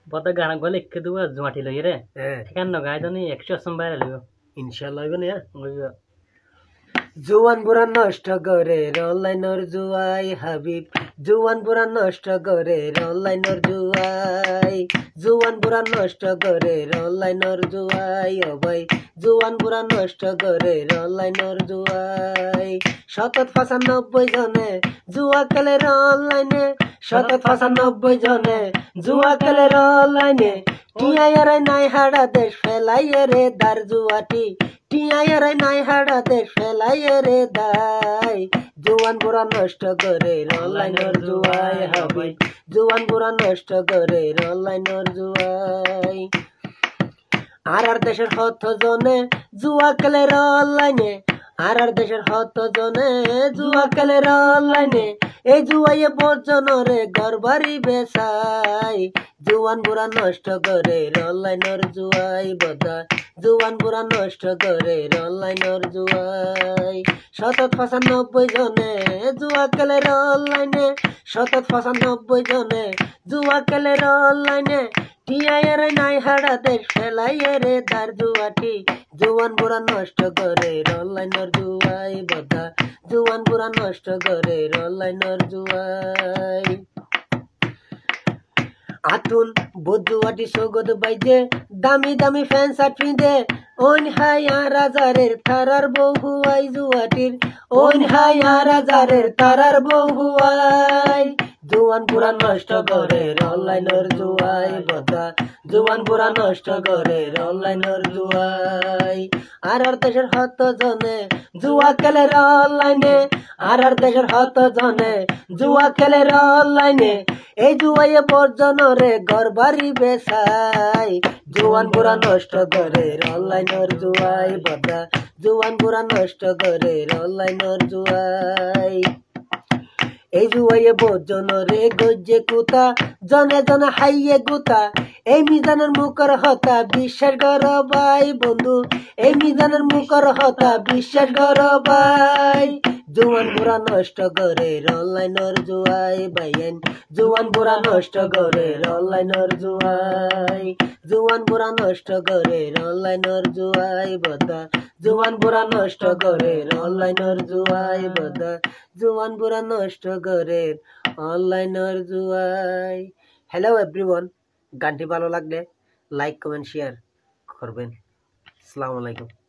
বড় গান গলে একটু দুয়া জমাটি লই রে হ্যাঁ ঠিকান না গায় জানি 100 বাইরে লইব ইনশাআল্লাহ হইব না লইব জুয়ান বুড়া নষ্ট করে অনলাইনের জুয়াই হাবিব জুয়ান বুড়া নষ্ট করে অনলাইনের জুয়াই জুয়ান বুড়া নষ্ট করে অনলাইনের জুয়াই ও ভাই জুয়ান বুড়া নষ্ট করে অনলাইনের জুয়াই 95 জনে জুয়া খেলে অনলাইনে 95 জনে জুয়া খেলে অনলাইনে টিয়ারে নাই হাড়া দেশ ফেলাইয়ে রে দার জুয়াটি টিয়ারে নাই হাড়া দেশ ফেলাইয়ে রে দাই জুয়ান বুড়া নষ্ট করে অনলাইনের জুয়াই হবে জুয়ান বুড়া নষ্ট করে অনলাইনের জুয়াই আর দেশের হত জনে জুয়া খেলে অনলাইনে আর দেশের হত জনে জুয়া খেলে অনলাইনে এই জুয়াইয়ে বর্জনরে ঘর বাড়ি বেসাই জুয়ান বুড়া নষ্ট করে অনলাইনের জুয়াই বদা জুয়ান বুড়া নষ্ট করে অনলাইনের জুয়াই 95 জনে জুয়া খেলে অনলাইনে 95 জনে জুয়া খেলে অনলাইনে টিয়ারে নাই হাড়া দেশ ফেলাইয়ে রে দার জুয়াটি জুয়ান বুড়া নষ্ট করে অনলাইনের জুয়াই বদা জুয়ান বুড়া নষ্ট করে অনলাইনের জুয়াই আতুন বদুয়াটি সগদ বাইজে দামি দামি ফ্যান শার্ট পিঁধে ওন হাই রাজারের তারার বহুয়াই জুয়াটির ওন হাই রাজারের তারার বহুয়াই জুয়ান পুরা নষ্ট করে অনলাইনের জুয়াই বদা জুয়ান পুরা নষ্ট করে অনলাইনের জুয়াই আর দেশের হত জনে জুয়া খেলে অনলাইনে আর দেশের হত জনে জুয়া খেলে অনলাইনে এই জুয়াইয়ে বর্জনরে ঘর বাড়ি বেসাই জুয়ান পুরা নষ্ট করে অনলাইনের জুয়াই বদা জুয়ান পুরা নষ্ট করে অনলাইনের জুয়াই এই জুয়াইয়ে বর্জনরে গজ্জে কুতা জনে জনে হাইয়ে গুতা এই মিজানের মুখর হতা বিশ্বাস কর ভাই বন্ধু এই মিজানের মুখর হতা বিশ্বাস কর ভাই জুয়ান বুড়া নষ্ট করে অনলাইনের জুয়াই ভাইয়েন জুয়ান বুড়া নষ্ট করে অনলাইনের জুয়াই জুয়ান বুড়া নষ্ট করে অনলাইনের জুয়াই বদা জুয়ান বুড়া নষ্ট করে অনলাইনের জুয়াই বদা জুয়ান বুড়া নষ্ট করে অনলাইনের জুয়াই হ্যালো এভরিওয়ান গানটি ভালো লাগলে লাইক কমেন্ট শেয়ার করবেন আসসালামু আলাইকুম